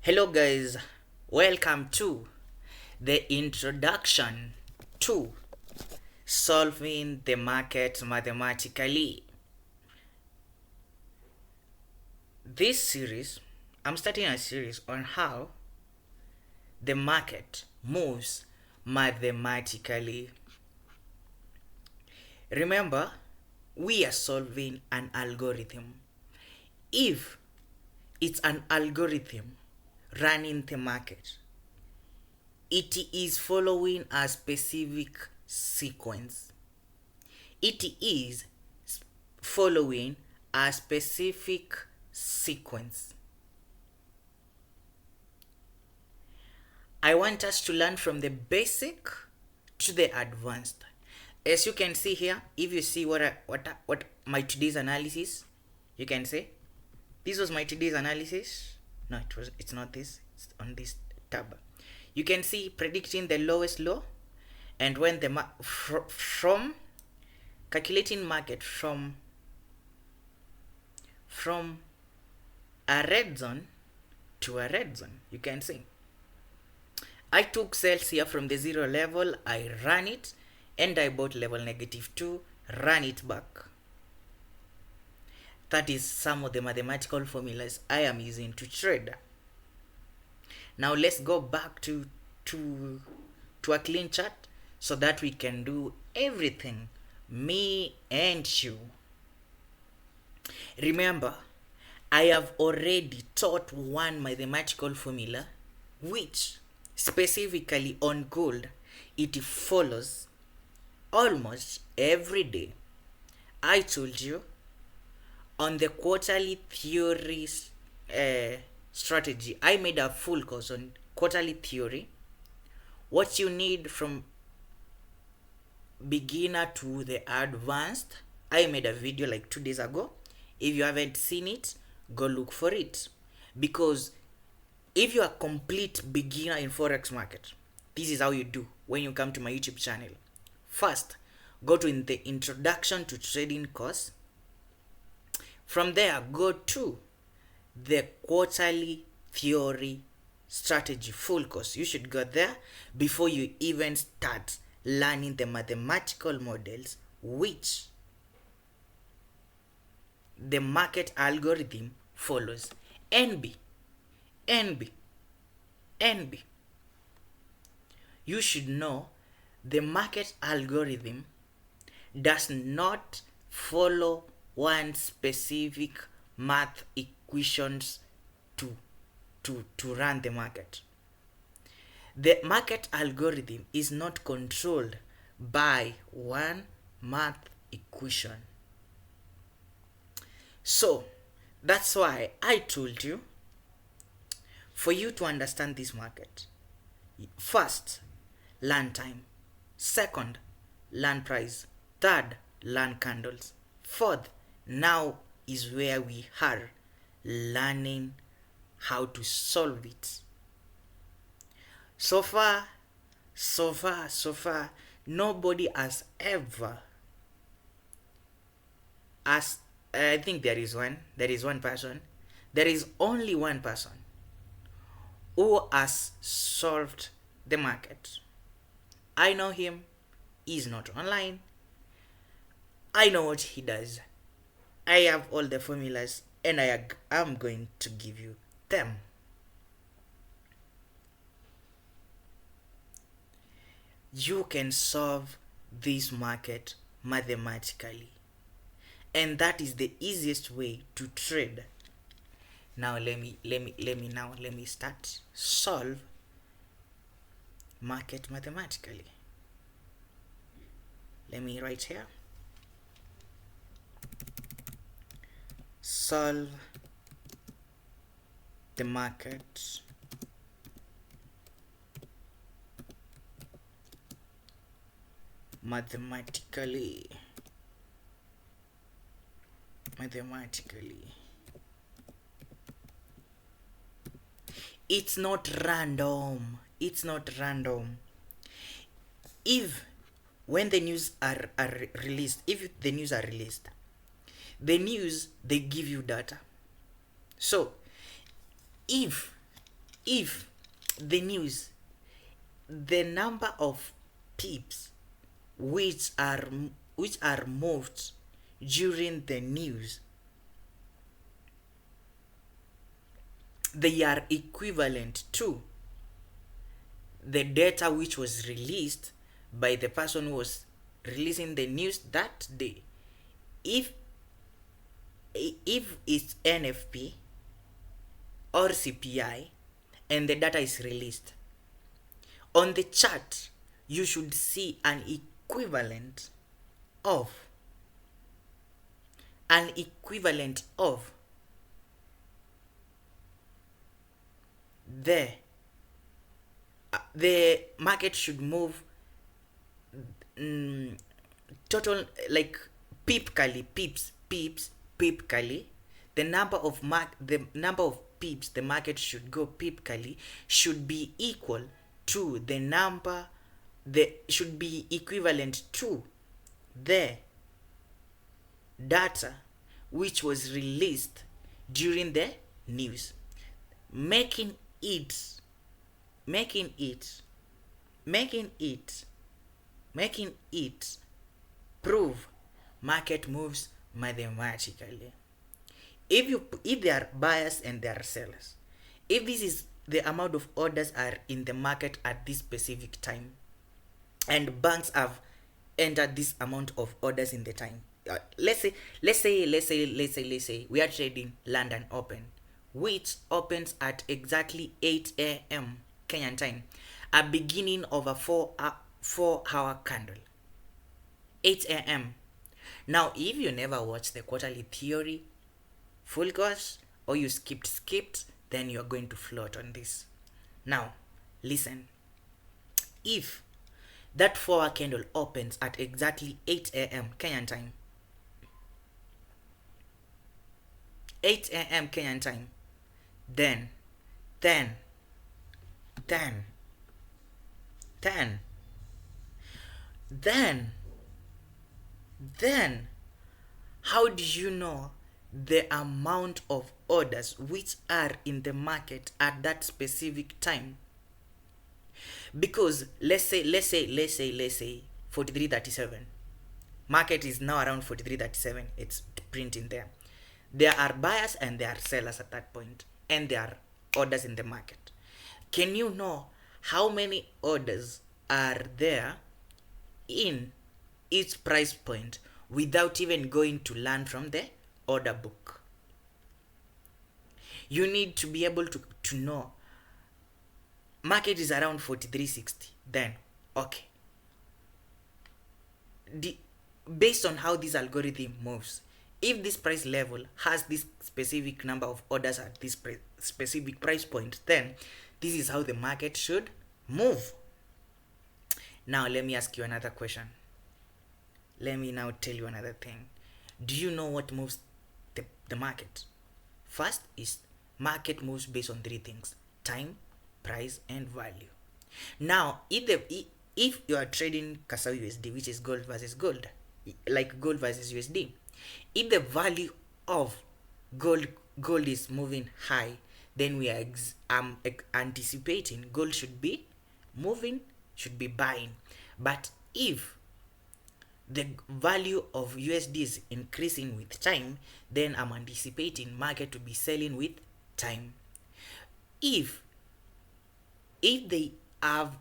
Hello, guys, welcome to the introduction to solving the market mathematically. This series, I'm starting a series on how the market moves mathematically. Remember, we are solving an algorithm. If it's an algorithm running the market, it is following a specific sequence. It is following a specific sequence. I want us to learn from the basic to the advanced. As you can see here, if you see what my today's analysis, you can say this was my today's analysis. No, it's not this. It's on this tab. You can see predicting the lowest low, and when the from calculating market from a red zone to a red zone. You can see I took sales here from the zero level, I ran it, and I bought level -2, ran it back. That is some of the mathematical formulas I am using to trade. Now let's go back to a clean chart so that we can do everything, me and you. Remember, I have already taught one mathematical formula which specifically on gold it follows almost every day. I told you on the quarterly theory strategy, I made a full course on quarterly theory. What you need from beginner to the advanced, I made a video like 2 days ago. If you haven't seen it, go look for it. Because if you are a complete beginner in forex market, this is how you do when you come to my YouTube channel. First, go to the introduction to trading course. From there, go to the quarterly theory strategy full course. You should go there before you even start learning the mathematical models which the market algorithm follows. NB, NB, NB. You should know the market algorithm does not follow one specific math equations to run the market. The market algorithm is not controlled by one math equation. So that's why I told you, for you to understand this market, first, learn time. Second, learn price. Third, learn candles. Fourth, now is where we are learning how to solve it. So far, nobody has ever asked. I think there is one person. There is only one person who has solved the market. I know him. He's not online. I know what he does. I have all the formulas and I am going to give you them. You can solve this market mathematically, and that is the easiest way to trade. Now let me start solve market mathematically. Let me write here, solve the market mathematically. It's not random. If when the news are released, the news, they give you data. So if if the news, the number of pips which are moved during the news, they are equivalent to the data which was released by the person who was releasing the news that day. If it's NFP or CPI and the data is released on the chart, you should see an equivalent of the market should move total, like pipically the number of pips the market should go pipically should be equal to the number, should be equivalent to the data which was released during the news, making it prove market moves mathematically. If there are buyers and there are sellers, if this is the amount of orders are in the market at this specific time, and banks have entered this amount of orders in the time, let's say we are trading London Open, which opens at exactly 8 a.m. Kenyan time, a beginning of a 4-hour candle, 8 a.m. Now, if you never watched the quarterly theory full course, or you skipped, then you're going to float on this. Now, listen. If that 4-hour candle opens at exactly 8 a.m. Kenyan time, 8 a.m. Kenyan time, then how do you know the amount of orders which are in the market at that specific time? Because let's say 43.37, market is now around 43.37, it's printing there are buyers and there are sellers at that point, and there are orders in the market. Can you know how many orders are there in each price point without even going to learn from the order book? You need to be able to know market is around 43.60, then okay, based on how this algorithm moves, if this price level has this specific number of orders at this specific price point, then this is how the market should move. Now let me ask you another question. Let me now tell you another thing. Do you know what moves the market? First is market moves based on 3 things: time, price, and value. Now, if you are trading Kasau USD, which is gold versus gold, like gold versus USD, if the value of gold is moving high, then we are anticipating gold should be moving, should be buying. But if the value of USD is increasing with time, then I'm anticipating market to be selling with time. If they are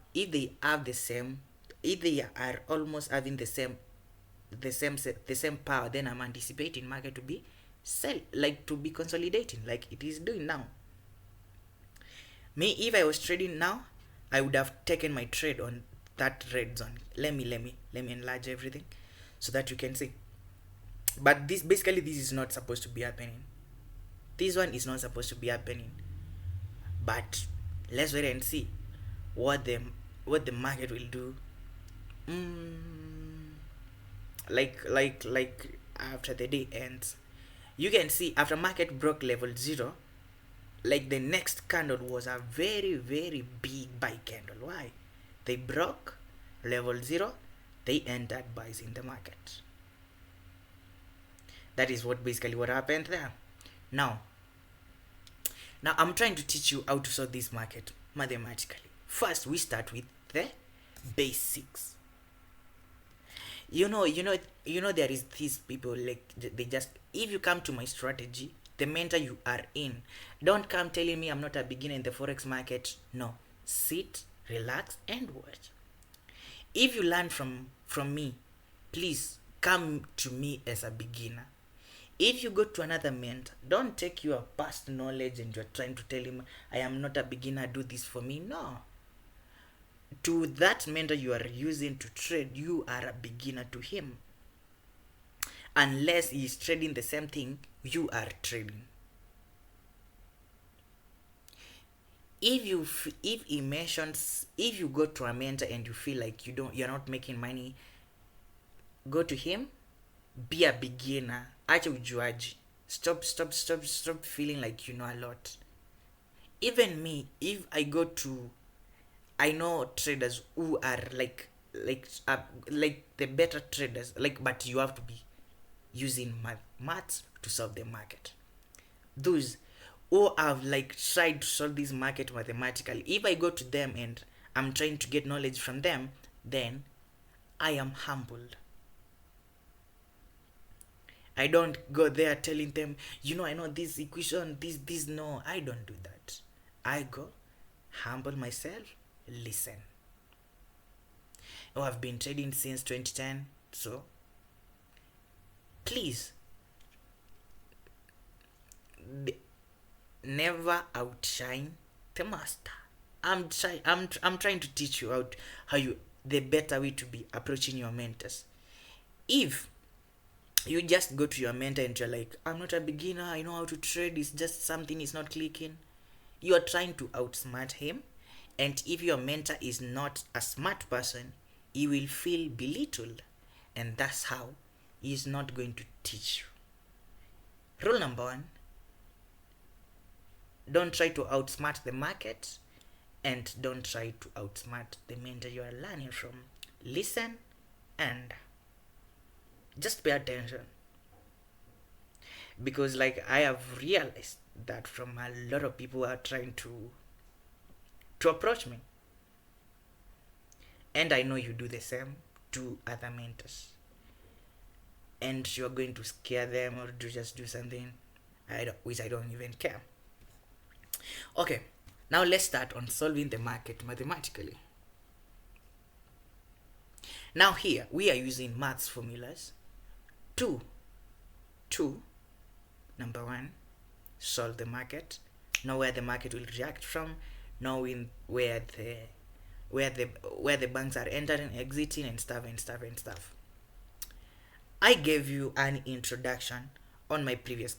almost having the same power, then I'm anticipating market to be to be consolidating like it is doing now. Me, if I was trading now, I would have taken my trade on that red zone. Let me enlarge everything so that you can see. But this is not supposed to be happening. This one is not supposed to be happening. But let's wait and see what the market will do. Like after the day ends, you can see after market broke level 0, like the next candle was a very, very big buy candle. Why? They broke level 0, they entered buys in the market. That is what happened there. Now Now I'm trying to teach you how to solve this market mathematically. First, we start with the basics. There is these people like they just, if you come to my strategy, the mentor you are in, don't come telling me I'm not a beginner in the forex market. No, sit, relax, and watch. If you learn from me, please come to me as a beginner. If you go to another mentor, don't take your past knowledge and you're trying to tell him I am not a beginner, do this for me. No, to that mentor you are using to trade, you are a beginner to him, unless he is trading the same thing you are trading. If he mentions, if you go to a mentor and you feel like you're not making money, go to him, be a beginner, acha ujuaji. Stop feeling like you know a lot. Even me, if I know traders who are like the better traders, but you have to be using maths to solve the market. Those who have tried to solve this market mathematically, if I go to them and I'm trying to get knowledge from them, then I am humbled. I don't go there telling them, I know this equation, this. No, I don't do that. I go, humble myself, listen. I've been trading since 2010, so please never outshine the master. I'm trying to teach you the better way to be approaching your mentors. If you just go to your mentor and you're like, I'm not a beginner, I know how to trade, it's just something is not clicking, you are trying to outsmart him. And if your mentor is not a smart person, he will feel belittled, and that's how he is not going to teach you. Rule number 1, don't try to outsmart the market, and don't try to outsmart the mentor you are learning from. Listen and just pay attention, because I have realized that from a lot of people who are trying to approach me, and I know you do the same to other mentors, and you're going to scare them or to just do something which I don't even care. Okay, now let's start on solving the market mathematically. Now here we are using maths formulas to number 1, solve the market, know where the market will react from, knowing where the banks are entering, exiting, and stuff. I gave you an introduction on my previous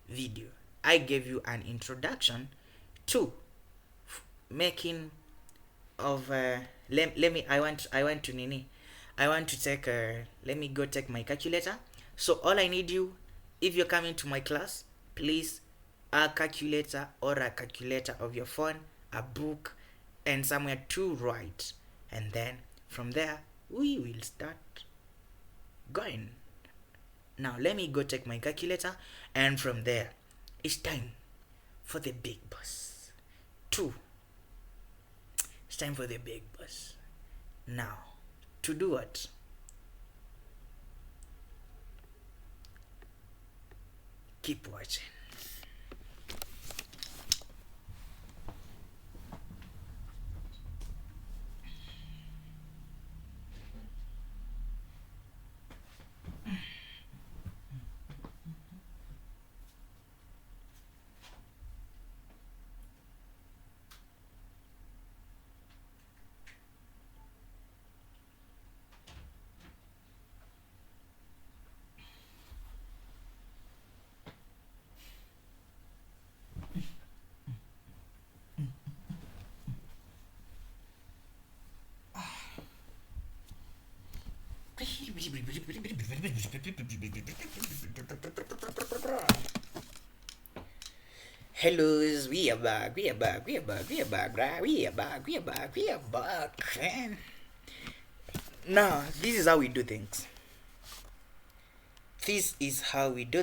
video. I gave you an introduction to making of let me I want to take let me go take my calculator. So all I need you, if you're coming to my class, please, a calculator or a calculator of your phone, a book, and somewhere to write, and then from there we will start going. Now let me go take my calculator, and from there it's time for the big boss. It's time for the big boss. Now, to do what? Keep watching. Hello, we are back, man. Now, this is how we do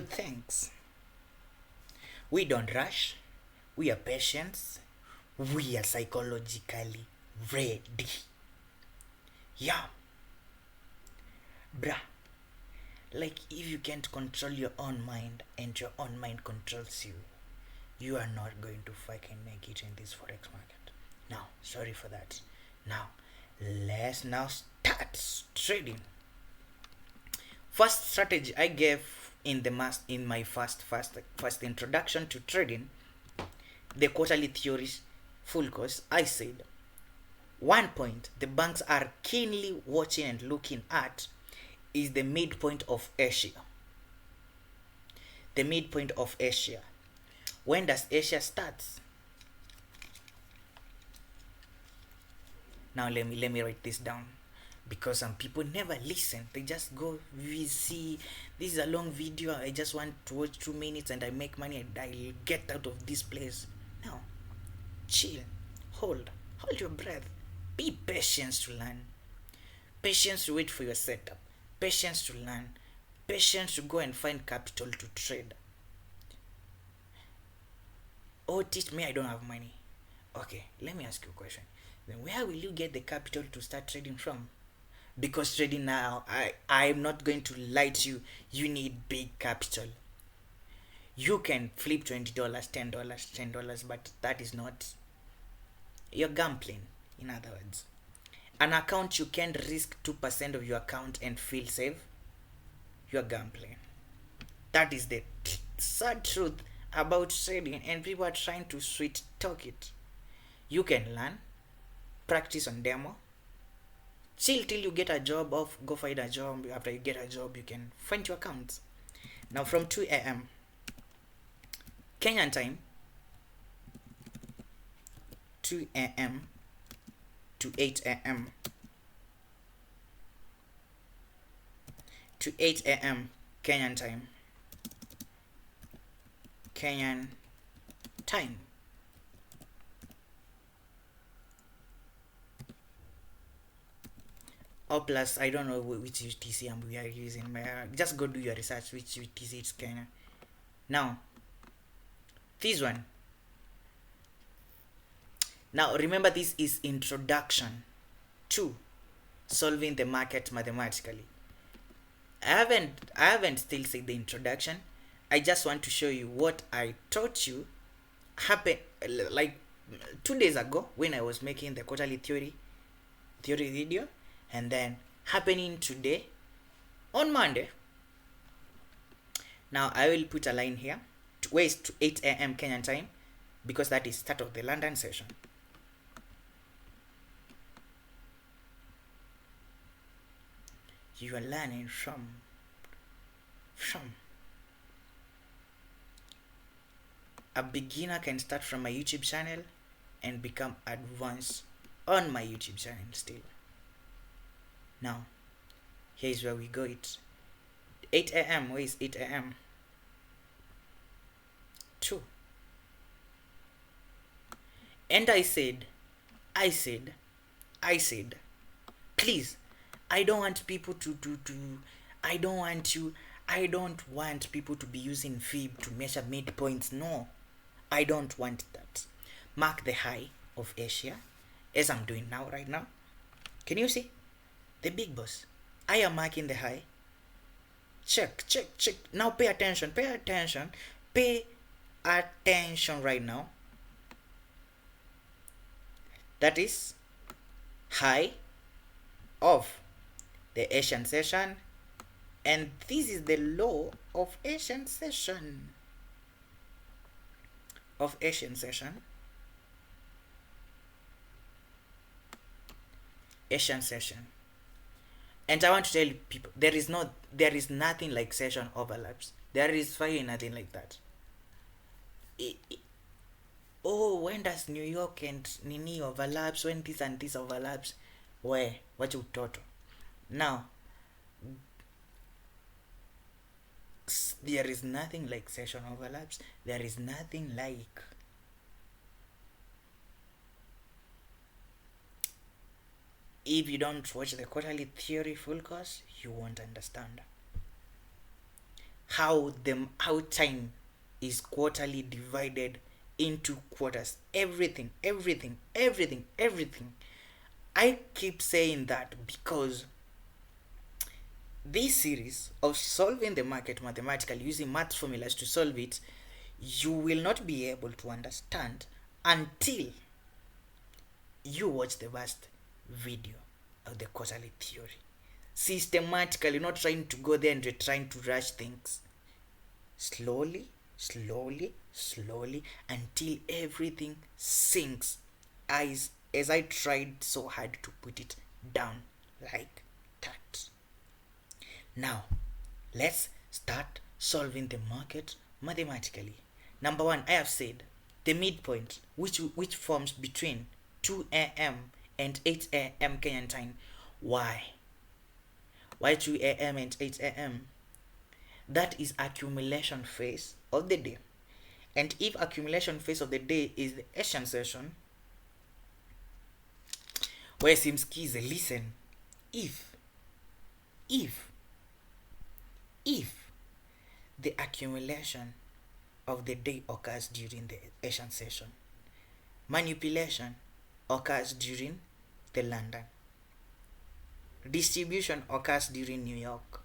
things. We don't rush. We are patient. We are psychologically ready. Yeah. Bruh. Like, if you can't control your own mind and your own mind controls you, you are not going to fucking make it in this forex market. Now, sorry for that. Now, let's now start trading. First strategy I gave in my first introduction to trading, the quarterly theory full course, I said one point the banks are keenly watching and looking at is the midpoint of Asia. The midpoint of Asia. When does Asia start? Now let me write this down, because some people never listen. They just go, we see this is a long video, I just want to watch 2 minutes and I make money and I get out of this place. Now, chill, hold your breath, be patient to learn, patience to wait for your setup, patience to learn, patience to go and find capital to trade. Oh, teach me, I don't have money. Okay, let me ask you a question. Then where will you get the capital to start trading from? Because trading now, I'm not going to lie to you, you need big capital. You can flip $20, $10, but that is not, you're gambling, in other words. An account you can risk 2% of your account and feel safe, you're gambling. That is the sad truth about trading, and people are trying to sweet talk it. You can learn, practice on demo, chill till you get a job, or go find a job. After you get a job, you can find your accounts. Now from 2 a.m. Kenyan time, 2 a.m. to 8 a.m. to 8 a.m. Kenyan time. Kenyan time. Or plus, I don't know which UTC we are using. Just go do your research which UTC it's Kenya. Now, this one. Now remember, this is introduction to solving the market mathematically. I haven't still said the introduction. I just want to show you what I taught you happened like 2 days ago when I was making the quarterly theory video, and then happening today on Monday. Now I will put a line here. Where is to 8 a.m. Kenyan time, because that is start of the London session. You are learning from a beginner can start from my YouTube channel and become advanced on my YouTube channel still. Now, here's where we go it. 8 a.m. Where is 8 a.m.? 2. And I said, please, I don't want people I don't want people to be using fib to measure midpoints. No, I don't want that. Mark the high of Asia, as I'm doing now right now. Can you see? The big boss. I am marking the high. Check. Now pay attention right now. That is high of the Asian session, and this is the low of Asian session. Asian session. And I want to tell you people, there is nothing like session overlaps. There is fire nothing like that. When does New York and Nini overlaps? When this and this overlaps? Where? What you taught? Now, there is nothing like session overlaps. There is nothing like if you don't watch the quarterly theory full course, you won't understand how time is quarterly divided into quarters. Everything. I keep saying that because this series of solving the market mathematically using math formulas to solve it, you will not be able to understand until you watch the first video of the quarterly theory. Systematically, not trying to go there and you're trying to rush things. Slowly, until everything sinks as I tried so hard to put it down like that. Now, let's start solving the market mathematically. Number one, I have said the midpoint, which forms between 2 a.m. and 8 a.m. Kenyan time. Why? Why 2 a.m. and 8 a.m.? That is accumulation phase of the day. And if accumulation phase of the day is the Asian session, where Simski's listen, if the accumulation of the day occurs during the Asian session, manipulation occurs during the London, distribution occurs during New York,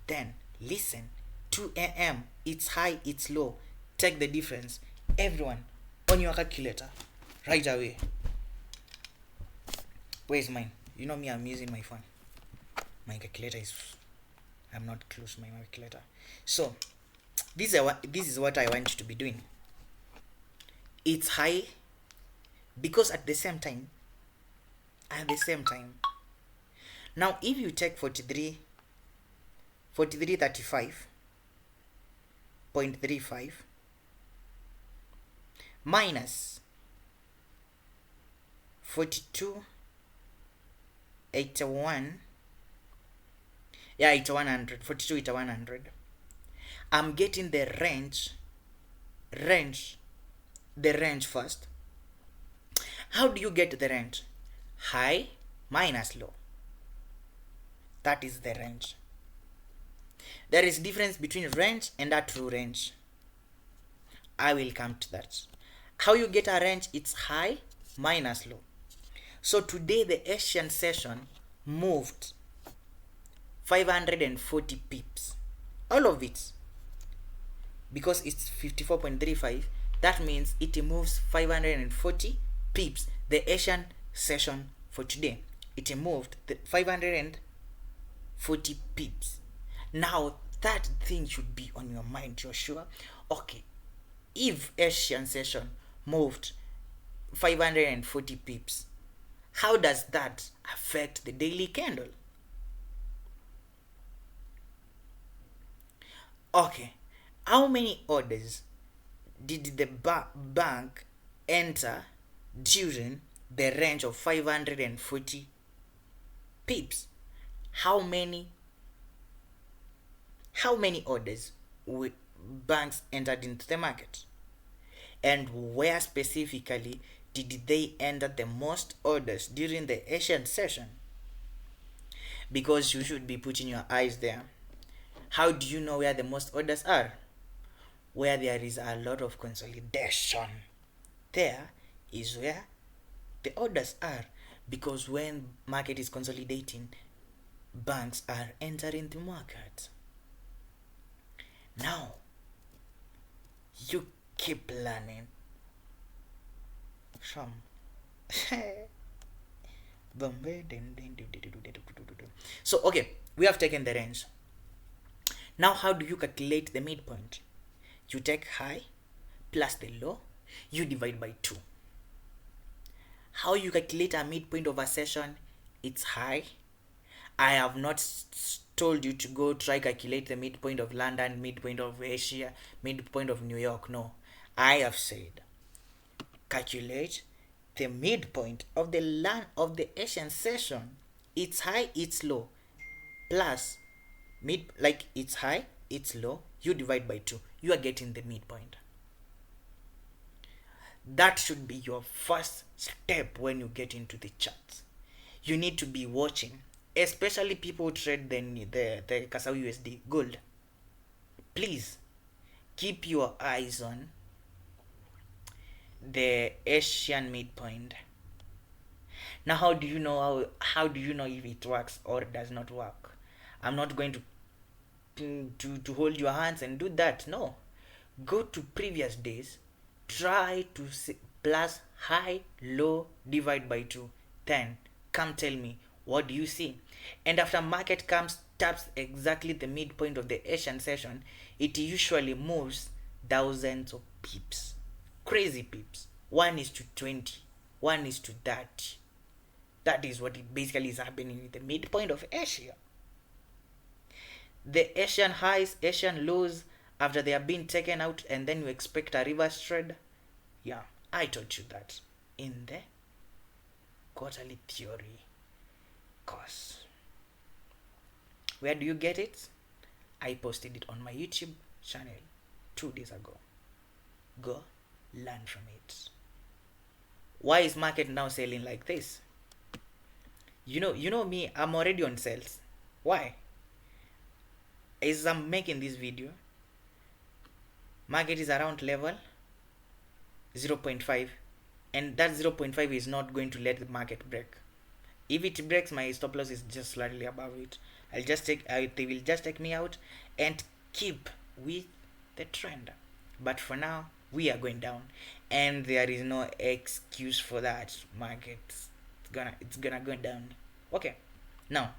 then listen, 2 a.m. it's high, it's low, take the difference. Everyone on your calculator right away. Where's mine? You know me, I'm using my phone. My calculator is, I'm not close to my calculator. So this is what I want you to be doing. It's high because at the same time, now if you take 4335.35 minus 4281, yeah, it's 100, 42 it's 100. I'm getting the range first. How do you get the range? High minus low. That is the range. There is difference between range and a true range. I will come to that. How you get a range? It's high minus low. So today the Asian session moved 540 pips. All of it. Because it's 54.35, that means it moves 540 pips. The Asian session for today, it moved 540 pips. Now that thing should be on your mind, you're sure? Okay, if Asian session moved 540 pips, how does that affect the daily candle? Okay, how many orders did the bank enter during the range of 540 pips? How many orders banks entered into the market? And where specifically did they enter the most orders during the Asian session? Because you should be putting your eyes there. How do you know where the most orders are? Where there is a lot of consolidation. There is where the orders are. Because when market is consolidating, banks are entering the market. Now, you keep learning from so okay, we have taken the range. Now how do you calculate the midpoint? You take high plus the low, you divide by 2. How you calculate a midpoint of a session? It's high. I have not told you to go try calculate the midpoint of London, midpoint of Asia, midpoint of New York. No, I have said calculate the midpoint of the Asian session. It's high, it's low, plus it's high, it's low, you divide by 2, you are getting the midpoint. That should be your first step when you get into the charts. You need to be watching, especially people who trade the Kasawi USD gold. Please keep your eyes on the Asian midpoint. Now, how do you know if it works or does not work? I'm not going to hold your hands and do that. No, go to previous days, try to plus high, low, divide by 2, then come tell me what do you see. And after market comes taps exactly the midpoint of the Asian session, it usually moves thousands of pips, crazy pips. 1 is to 20, 1 is to 30. That is what it basically is happening with the midpoint of Asia. The Asian highs, Asian lows, after they have been taken out, and then you expect a reverse trade. Yeah, I taught you that in the quarterly theory course. Where do you get it? I posted it on my YouTube channel 2 days ago. Go learn from it. Why is market now selling like this? You know me, I'm already on sales. Why? As I'm making this video, market is around level 0.5, and that 0.5 is not going to let the market break. If it breaks, my stop loss is just slightly above it. They will just take me out and keep with the trend. But for now, we are going down, and there is no excuse for that. Market's gonna go down. Okay, now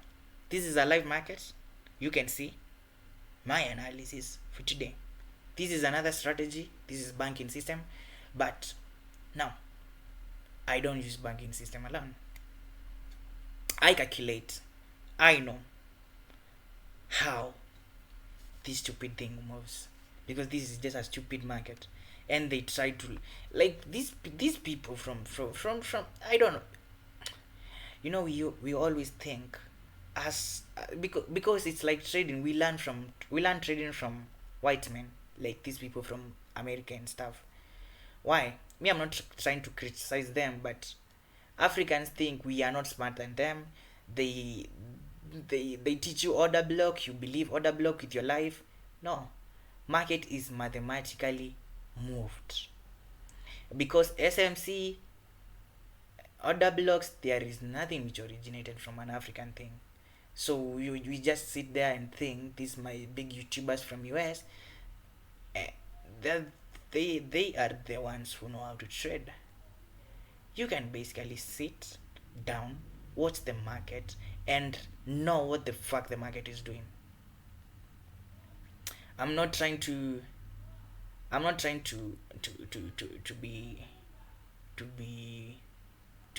this is a live market. You can see my analysis for today. This is another strategy. This is banking system, but now I don't use banking system alone. I calculate. I know how this stupid thing moves, because this is just a stupid market, and they try to, like, these people from I don't know. We always think as because it's like trading. We learn trading from white men, like these people from America and stuff. Why? Me, I'm not trying to criticize them, but Africans think we are not smart than them. They teach you order block. You believe order block with your life. No, market is mathematically moved, because SMC order blocks, there is nothing which originated from an African thing. So we just sit there and think these my big YouTubers from US, they are the ones who know how to trade. You can basically sit down, watch the market, and know what the fuck the market is doing. I'm not trying to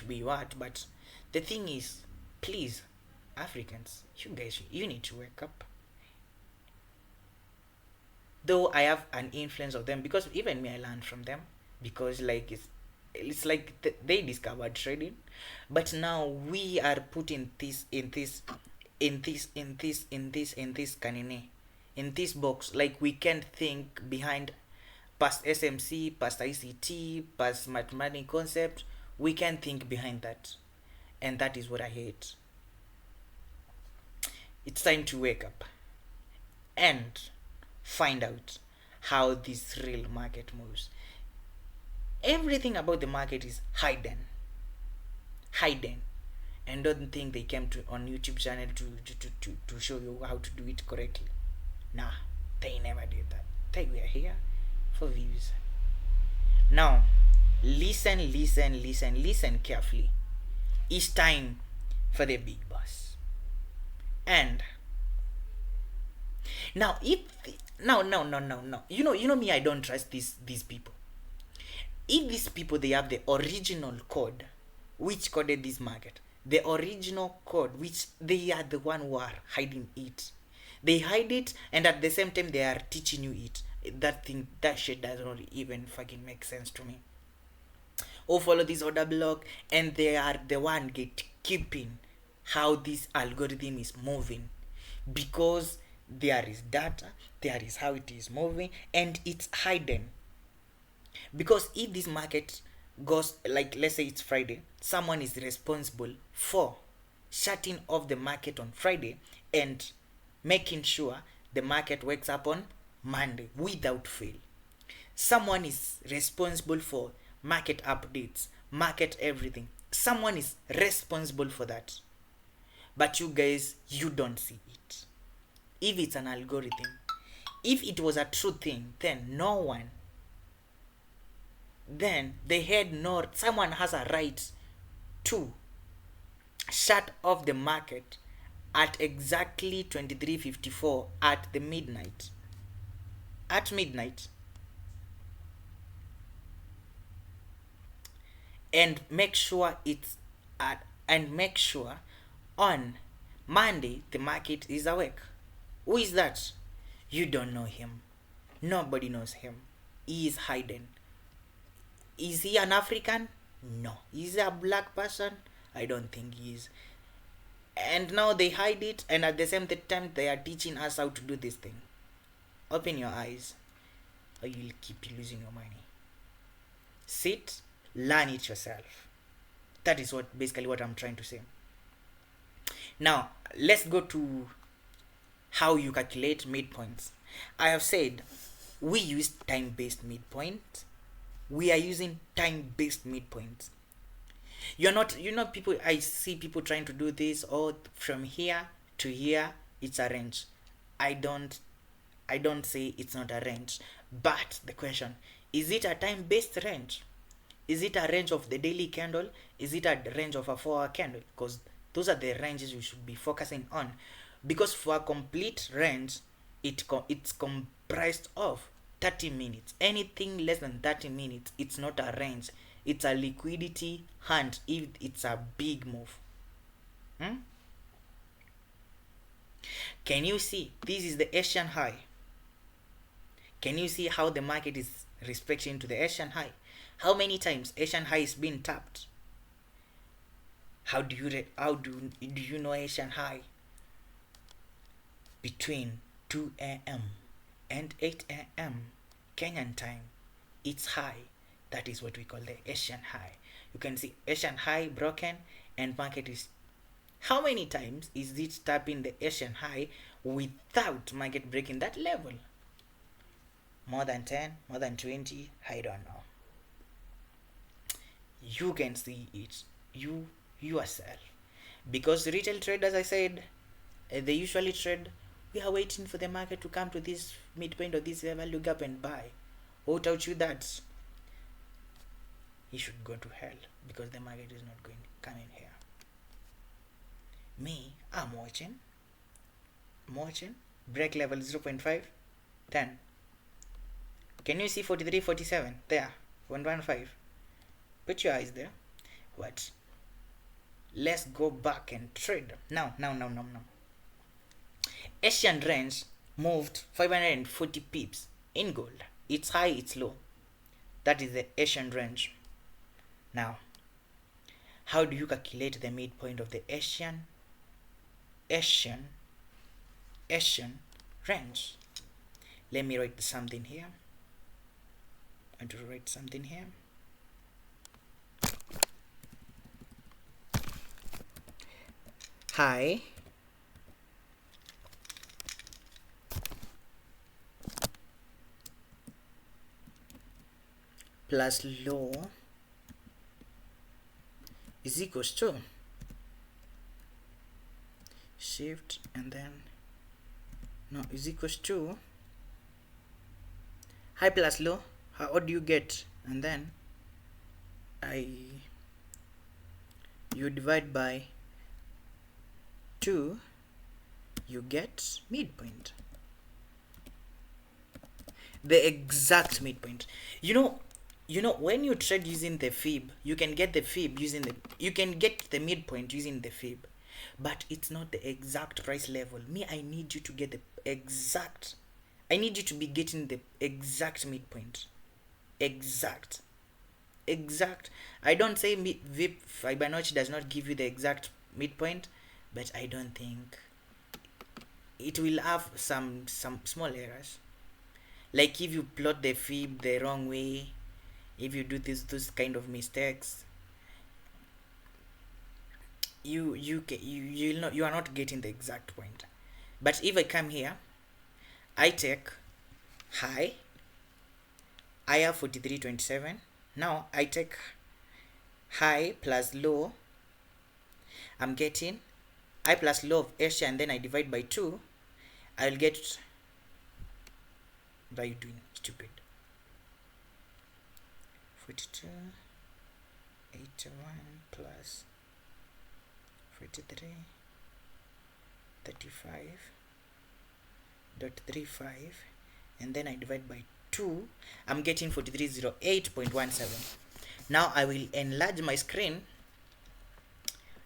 be what, but the thing is, please, Africans, you need to wake up. Though I have an influence of them, because even me, I learned from them, because like it's like they discovered trading, but now we are putting this in this kanine, in this box. Like, we can't think behind past SMC, past ICT, past mathematical concept. We can think behind that, and that is what I hate. It's time to wake up and find out how this real market moves. Everything about the market is hidden, and don't think they came to on YouTube channel to show you how to do it correctly. Nah, they never did that. They were here for views. Now, listen carefully. It's time for the big boss. And now, if no, you know me, I don't trust these people. If these people, they have the original code which coded this market, the original code which they are the one who are hiding it, they hide it, and at the same time they are teaching you it. That shit does not even fucking make sense to me. Or follow this order block, and they are the one gatekeeping how this algorithm is moving, because there is data, there is how it is moving, and it's hidden. Because if this market goes, like, let's say it's Friday, someone is responsible for shutting off the market on Friday and making sure the market wakes up on Monday without fail. Someone is responsible for market updates, market everything. Someone is responsible for that. But you guys, you don't see it. If it's an algorithm, if it was a true thing, then no one, then they had no, someone has a right to shut off the market at exactly 23:54 at the midnight. At midnight. And make sure it's at, and make sure on Monday the market is awake. Who is that? You don't know him. Nobody knows him. He is hidden. Is he an African? No. Is he a black person? I don't think he is. And now they hide it, and at the same time they are teaching us how to do this thing. Open your eyes, or you'll keep losing your money. Sit, learn it yourself. That is what basically what I'm trying to say. Now let's go to how you calculate midpoints. I have said we use time-based midpoint. We are using time-based midpoints. You're not, people, I see people trying to do this, or from here to here it's a range. I don't say it's not a range, but the question, is it a time-based range? Is it a range of the daily candle? Is it a range of a 4-hour candle? Because those are the ranges we should be focusing on. Because for a complete range, it's comprised of 30 minutes. Anything less than 30 minutes, it's not a range. It's a liquidity hunt if it's a big move. Can you see? This is the Asian high. Can you see how the market is respecting to the Asian high? How many times Asian high is being tapped? How do you know Asian high? Between 2 a.m. and 8 a.m. Kenyan time, it's high. That is what we call the Asian high. You can see Asian high broken, and market is, how many times is it tapping the Asian high without market breaking that level? More than 10, more than 20, I don't know. You can see it yourself, because retail traders, I said, they usually trade, we are waiting for the market to come to this midpoint or this level, look up and buy. Who taught you that? You should go to hell, because the market is not going to come in here. Me, I'm watching. Break level 0.5, 10. Can you see 43, 47? There, 115. Put your eyes there. What? Let's go back and trade. Now. Asian range moved 540 pips in gold. It's high, it's low. That is the Asian range. Now, how do you calculate the midpoint of the Asian range? Let me write something here. I want to write something here. High plus low is equals to shift, and then is equals to high plus low. What do you get? And then you divide by 2, you get midpoint, the exact midpoint. When you trade using the fib, you can get the fib using you can get the midpoint using the fib, but it's not the exact price level. I need you to get the exact, I need you to be getting the exact midpoint. Exact. I don't say VIP Fibonacci does not give you the exact midpoint, but I don't think it will have some small errors. Like if you plot the fib the wrong way, if you do those kind of mistakes, you are not getting the exact point. But if I come here, I take high, I have 43.27. Now I take high plus low, I'm getting I plus low of Asia, and then I divide by 2, I'll get, what are you doing, stupid? 42, 81 plus 43, 35.35, and then I divide by 2, I'm getting 4308.17. Now I will enlarge my screen.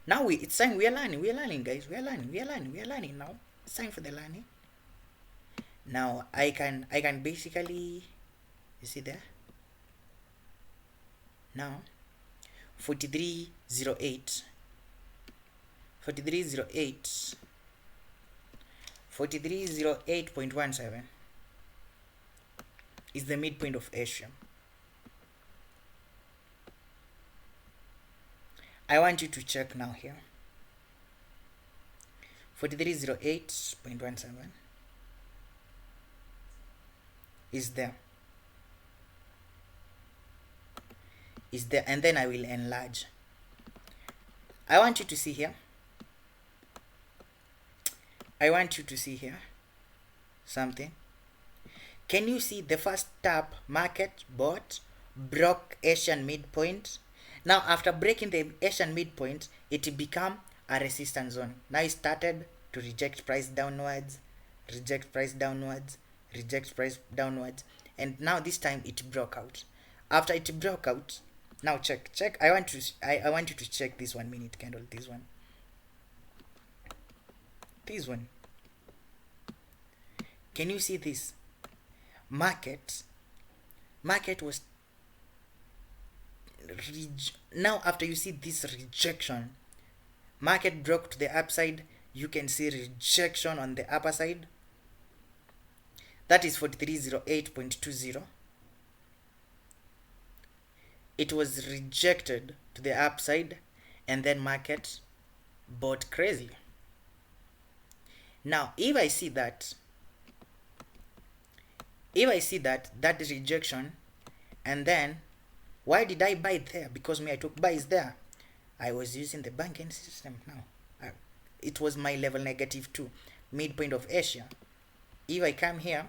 Now it's time, we are learning guys, we are learning now. It's time for the learning. Now I can basically, you see there, now 4308.17 is the midpoint of Asia. I want you to check now here. 4308.17 is there, and then I will enlarge. I want you to see here something. Can you see the first tap market bought, broke Asian midpoint? Now after breaking the Asian midpoint, it became a resistance zone. Now it started to reject price downwards, and now this time it broke out. After it broke out, now check. I want you to check this 1 minute candle. This one. Can you see this? Market was now after you see this rejection, market broke to the upside. You can see rejection on the upper side. That is 4308.20. It was rejected to the upside, and then market bought crazy. Now if I see that rejection, and then why did I buy there? Because I took buys there. I was using the banking system. Now it was my level -2, midpoint of Asia. If I come here,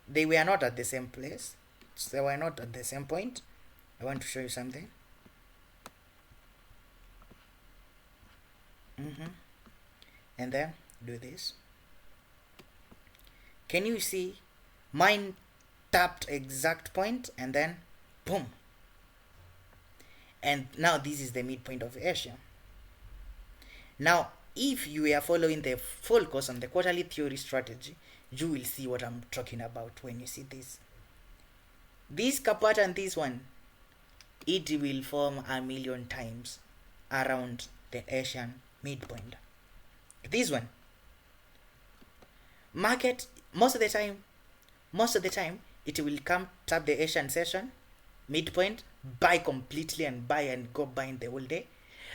they were not at the same place, so they were not at the same point. I want to show you something. And then do this. Can you see mine tapped exact point, and then boom, and now this is the midpoint of Asia. Now if you are following the full course on the quarterly theory strategy, you will see what I'm talking about. When you see this pattern, this one, it will form 1,000,000 times around the Asian midpoint. This one, market most of the time it will come tap the Asian session midpoint, buy completely, and buy and go buying the whole day.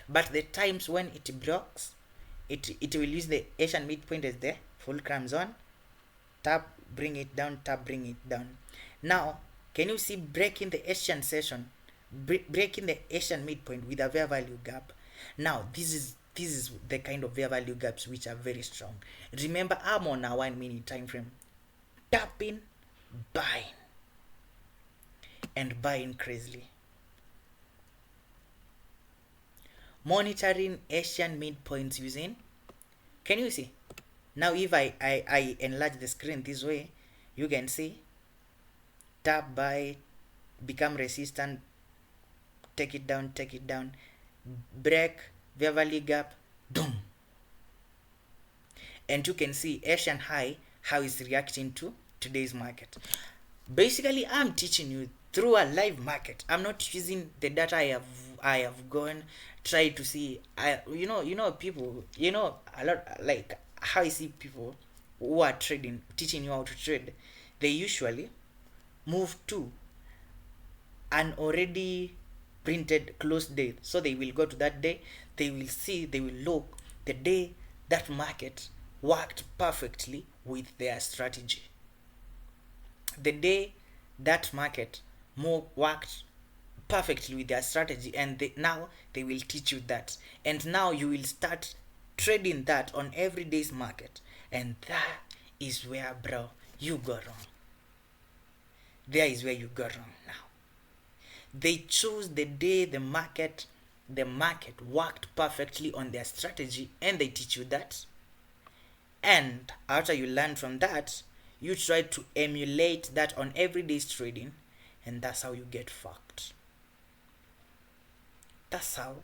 But the times when it blocks, it will use the Asian midpoint as the fulcrum zone, tap, bring it down, tap, bring it down. Now can you see breaking the Asian session, breaking the Asian midpoint with a fair value gap? Now this is the kind of fair value gaps which are very strong. Remember, I'm on a 1 minute time frame, tapping, buying, and buying crazily, monitoring Asian midpoints using, can you see? Now if I enlarge the screen this way, you can see tap, buy, become resistant, take it down, break, fair value gap, boom, and you can see Asian high how it's reacting to today's market. Basically, I'm teaching you through a live market. I'm not using the data I have gone try to see. People, a lot, like how I see people who are trading, teaching you how to trade, they usually move to an already printed close date. So they will go to that day, they will look the day that market worked perfectly with their strategy. The day that market more worked perfectly with their strategy, and now they will teach you that, and now you will start trading that on every day's market, and that is where, bro, you go wrong. There is where you go wrong now. They choose the day the market worked perfectly on their strategy, and they teach you that, and after you learn from that, you try to emulate that on everyday's trading, and that's how you get fucked. That's how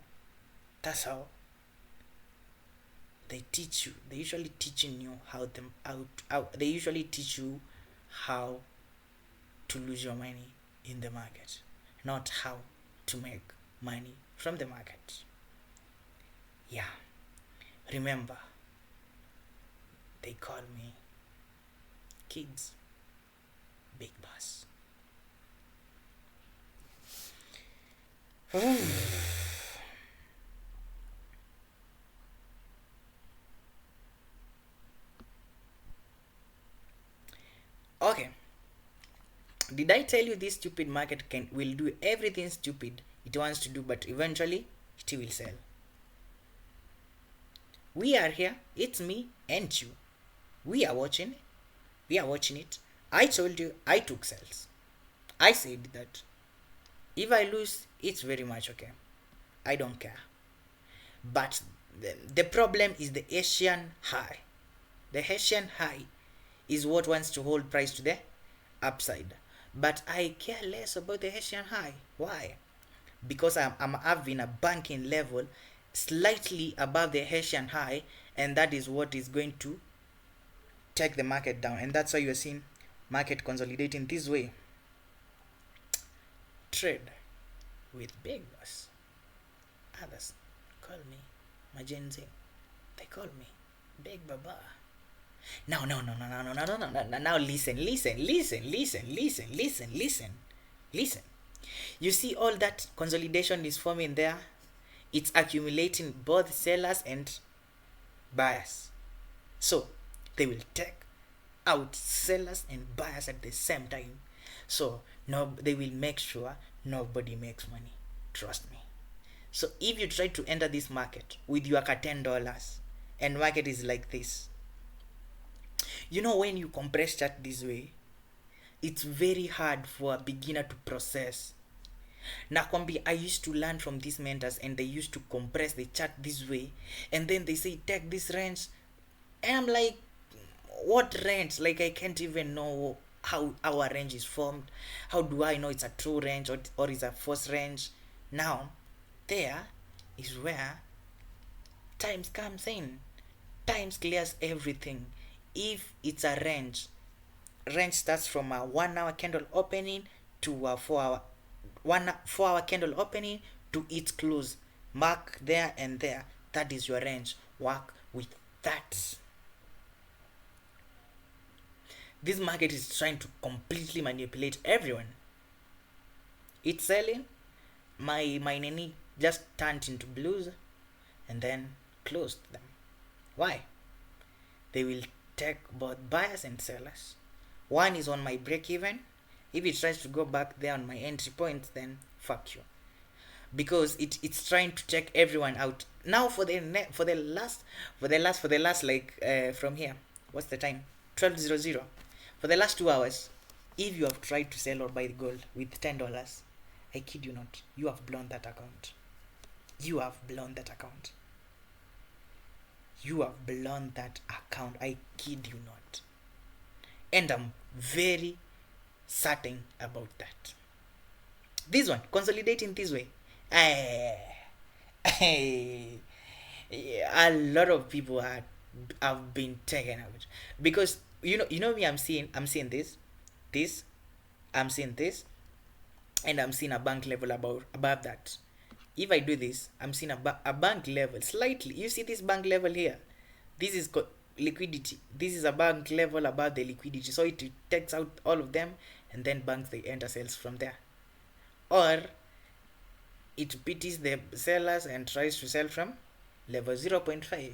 they teach you. They usually teaching you they usually teach you how to lose your money in the market, not how to make money from the market. Yeah, remember, they call me kids big boss. Okay, did I tell you this stupid market will do everything stupid it wants to do, but eventually it will sell? We are here, it's me and you. We are watching. We are watching it. I told you I took sales. I said that if I lose, it's very much okay. I don't care. But the problem is the Asian high. The Asian high is what wants to hold price to the upside. But I care less about the Asian high. Why? Because I'm having a banking level slightly above the Asian high, and that is what is going to take the market down. And that's why you're seeing market consolidating this way. Trade with big boss. Others call me Majenzi. They call me Big Baba. Now, no. Now listen. You see all that consolidation is forming there? It's accumulating both sellers and buyers. So they will take out sellers and buyers at the same time. So no, they will make sure nobody makes money. Trust me. So if you try to enter this market with your $10 and market is like this, when you compress chart this way, it's very hard for a beginner to process. Nakwambi, I used to learn from these mentors, and they used to compress the chart this way, and then they say take this range, and I'm like, what range? Like, I can't even know how our range is formed. How do I know it's a true range or is a false range? Now there is where times comes in. Times clears everything. If it's a range starts from a 1 hour candle opening to a 4 hour candle opening to its close. Mark there and there. That is your range. Work with that. This market is trying to completely manipulate everyone. It's selling. My nini just turned into blues and then closed them. Why? They will take both buyers and sellers. One is on my break even. If it tries to go back there on my entry point, then fuck you, because it's trying to check everyone out. Now for the last like from here, what's the time? 12:00. For the last 2 hours, if you have tried to sell or buy gold with $10, I kid you not, you have blown that account. You have blown that account. I kid you not. And I'm very certain about that. This one, consolidating this way. A lot of people have been taken out, because me, I'm seeing this, I'm seeing this, and I'm seeing a bank level above that. If I do this, I'm seeing a bank level slightly. You see this bank level here? This is liquidity. This is a bank level above the liquidity. So it takes out all of them, and then banks, they enter sales from there. Or it pities the sellers and tries to sell from level 0.5.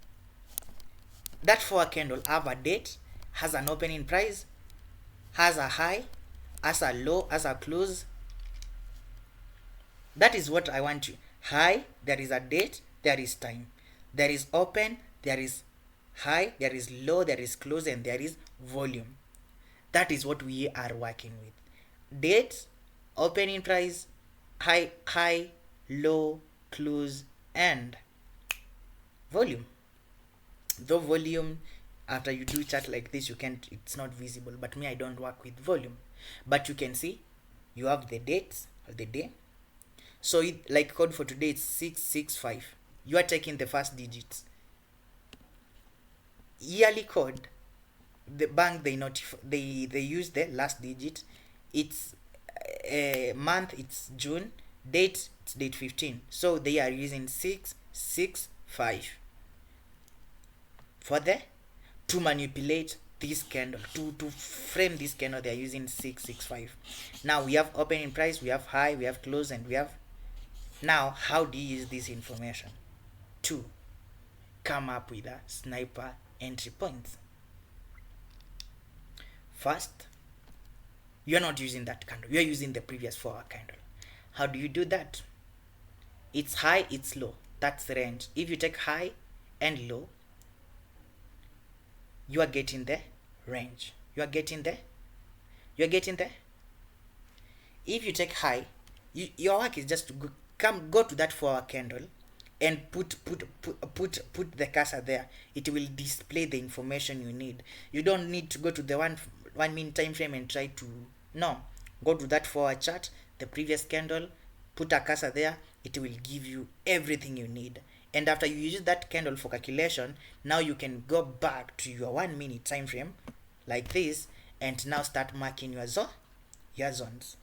that 4 candle have a date, has an opening price, has a high, has a low, has a close. That is what I want you. High, there is a date, there is time. There is open, there is high, there is low, there is close, and there is volume. That is what we are working with. Date, opening price, high, low, close, and volume. Though volume, after you do chart like this, you can't, it's not visible, but me, I don't work with volume. But you can see you have the dates of the day. So it, like code for today, it's 665. You are taking the first digits. Yearly code, the bank, they use the last digit. It's month, it's June. Date, it's date 15. So they are using 665 for the to manipulate this candle, to frame this candle. They are using 665. Now we have opening price, we have high, we have close, and we have. Now how do you use this information to come up with a sniper entry points? First, you are not using that candle, you are using the previous 4-hour candle. How do you do that? It's high, it's low, that's the range. If you take high and low, you are getting the range. You are getting the. If you take high, your work is just to go to that 4-hour candle and put the cursor there. It will display the information you need. You don't need to go to the 1 minute time frame and try to. No, go to that 4-hour chart, the previous candle, put a cursor there. It will give you everything you need. And after you use that candle for calculation, now you can go back to your 1 minute time frame like this, and now start marking your zones.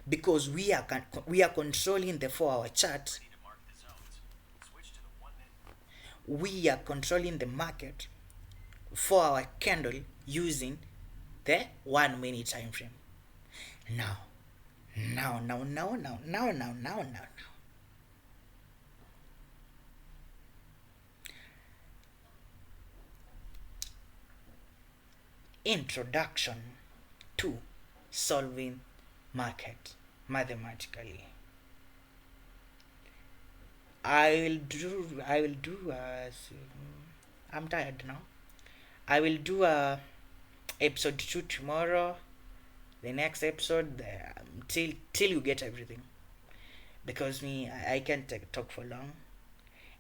Because we are controlling the 4-hour chart. We are controlling the market 4-hour candle using the 1 minute time frame. Now. Introduction to solving market mathematically. I'm tired now. I will do episode 2 tomorrow. The next episode, till you get everything, because I can't talk for long,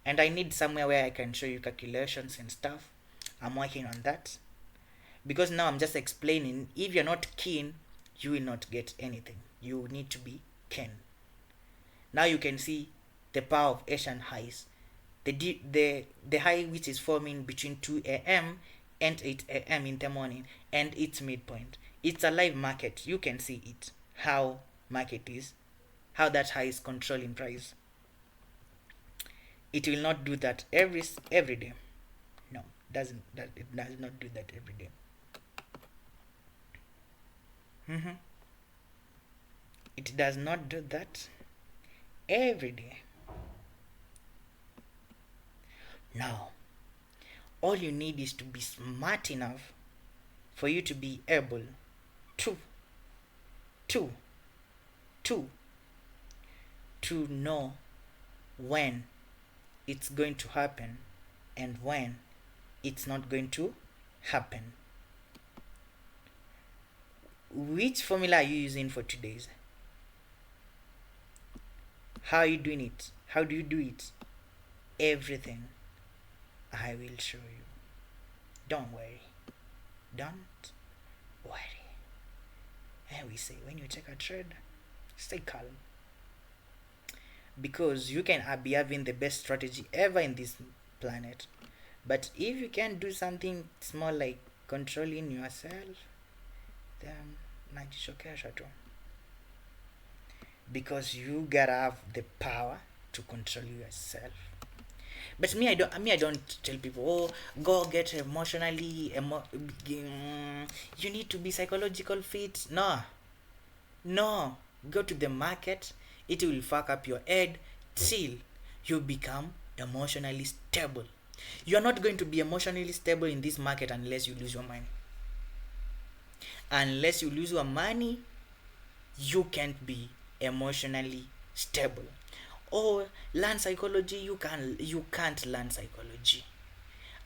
and I need somewhere where I can show you calculations and stuff. I'm working on that, because now I'm just explaining. If you're not keen, you will not get anything. You need to be keen. Now you can see the power of Asian highs. The high which is forming between 2 a.m. and 8 a.m. in the morning, and its midpoint. It's a live market. You can see it. How market is. How that high is controlling price. It will not do that every day. No, it does not do that every day. It does not do that every day. Now, all you need is to be smart enough for you to be able to know when it's going to happen and when it's not going to happen. Which formula are you using for today's? How are you doing it? How do you do it? Everything I will show you. Don't worry. Don't worry. And we say, when you take a trade, stay calm. Because you can be having the best strategy ever in this planet. But if you can do something small like controlling yourself, then najishokesha tu. Because you gotta have the power to control yourself. But me, I don't tell people, oh, go get emotionally, you need to be psychological fit. No, go to the market. It will fuck up your head till you become emotionally stable. You are not going to be emotionally stable in this market unless you lose your money. Unless you lose your money, you can't be emotionally stable. Or learn psychology, you can't learn psychology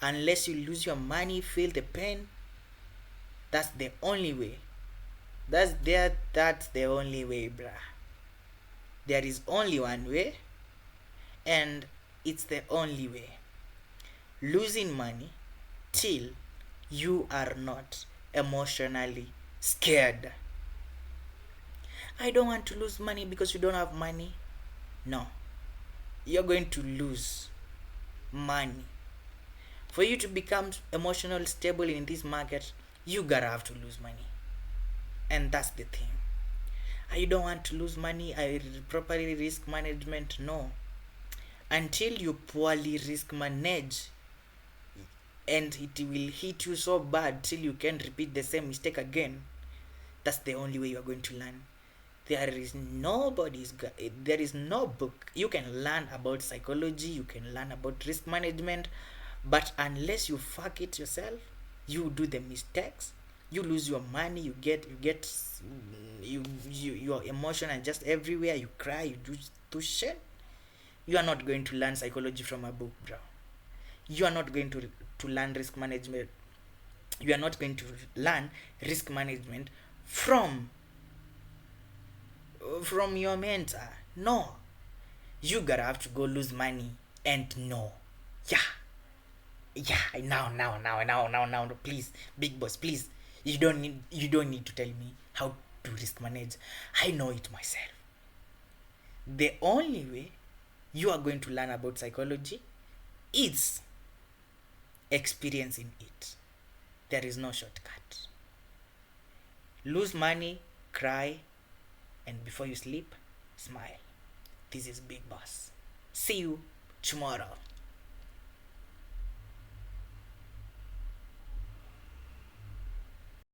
unless you lose your money, feel the pain. That's the only way. That's the only way, bruh. There is only one way, and it's the only way. Losing money till you are not emotionally scared. I don't want to lose money because you don't have money. No. You're going to lose money. For you to become emotionally stable in this market, you gotta have to lose money. And that's the thing. I don't want to lose money. I properly risk management. No. Until you poorly risk manage, and it will hit you so bad till you can't repeat the same mistake again, that's the only way you are going to learn. There is no book. You can learn about psychology, you can learn about risk management, but unless you fuck it yourself, you do the mistakes, you lose your money, your emotion are just everywhere, you cry, you do shit. You are not going to learn psychology from a book, bro. You are not going to learn risk management. You are not going to learn risk management from your mentor. No. You gotta have to go lose money and no. Yeah. Now. Please, big boss, please. You don't need to tell me how to risk manage. I know it myself. The only way you are going to learn about psychology is experiencing it. There is no shortcut. Lose money, cry, and before you sleep, smile. This is Big Boss. See you tomorrow.